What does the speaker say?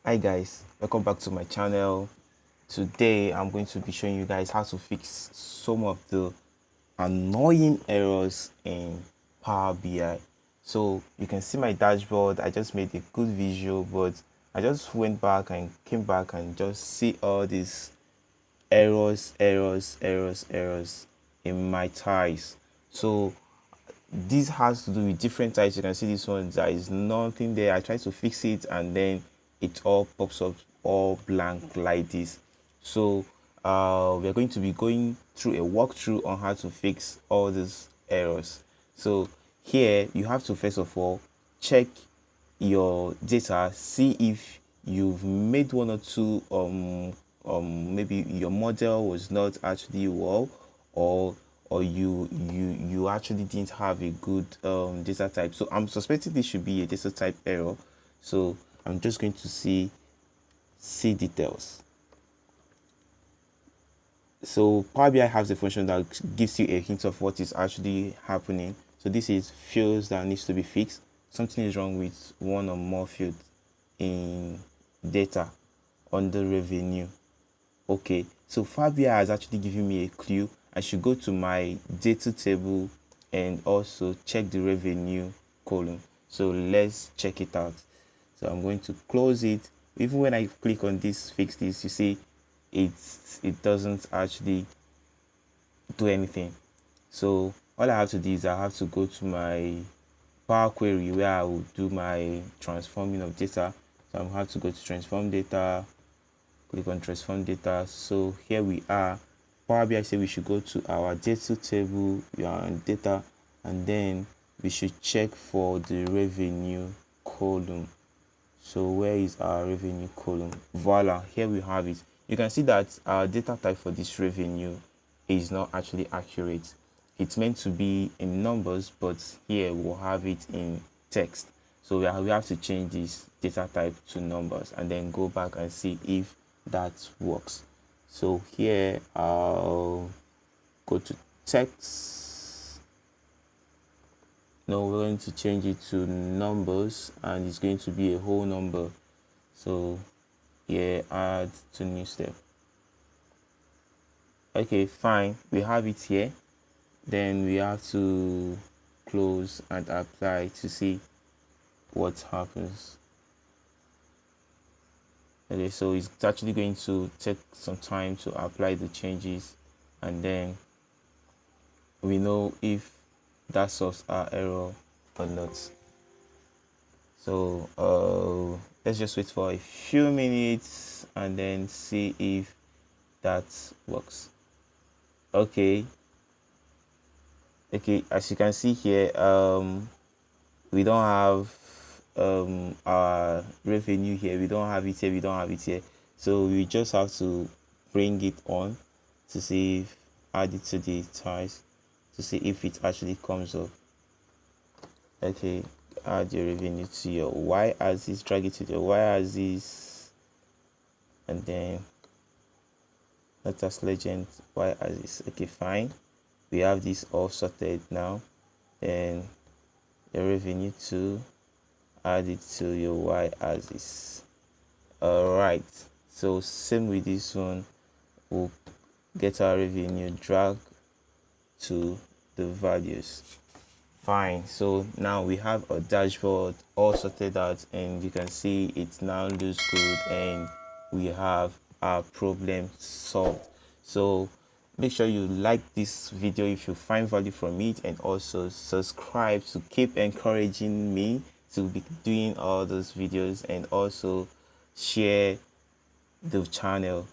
Hi guys, welcome back to my channel. Today I'm going to be showing you guys how to fix some of the annoying errors in Power BI. So you can see my dashboard. I just made a good visual, but I just went back and came back and just see all these errors in my ties. So this has to do with different types. You can see this one, there is nothing there. I try to fix it and then it all pops up all blank like this. So we're going to be going through a walkthrough on how to fix all these errors. So here you have to first of all check your data, see if you've made one or two maybe your model was not actually well, or you actually didn't have a good data type. So I'm suspecting this should be a data type error. So I'm just going to see details. So Power BI has a function that gives you a hint of what is actually happening. So this is fields that needs to be fixed. Something is wrong with one or more fields in data under revenue. Okay, so Power BI has actually given me a clue. I should go to my data table and also check the revenue column. So let's check it out. So I'm going to close it. Even when I click on this, fix this, you see it doesn't actually do anything. So all I have to do is I have to go to my Power Query where I will do my transforming of data. So I have to go to transform data, click on transform data. So here we are. Power BI say we should go to our data table, we are on data, and then we should check for the revenue column. So where is our revenue column? Voila, here we have it. You can see that our data type for this revenue is not actually accurate. It's meant to be in numbers, but here we'll have it in text. So we have to change this data type to numbers and then go back and see if that works. So here I'll go to text. No, we're going to change it to numbers and it's going to be a whole number. So yeah, add to new step. Okay, fine, we have it here. Then we have to close and apply to see what happens. Okay, so it's actually going to take some time to apply the changes, and then we know if that solves our error or not. So let's just wait for a few minutes and then see if that works. Okay, as you can see here, we don't have our revenue here. We don't have it here. So we just have to bring it on to see if add it to the ties to see if it actually comes up. Okay, add your revenue to your y-axis, drag it to the y-axis, and then not as legend y-axis. Okay, fine, we have this all sorted now. And your revenue to add it to your y-axis. All right, so same with this one, we'll get our revenue, drag to the values. Fine, so now we have a dashboard all sorted out and you can see it now looks good and we have our problem solved. So make sure you like this video if you find value from it, and also subscribe to keep encouraging me to be doing all those videos, and also share the channel.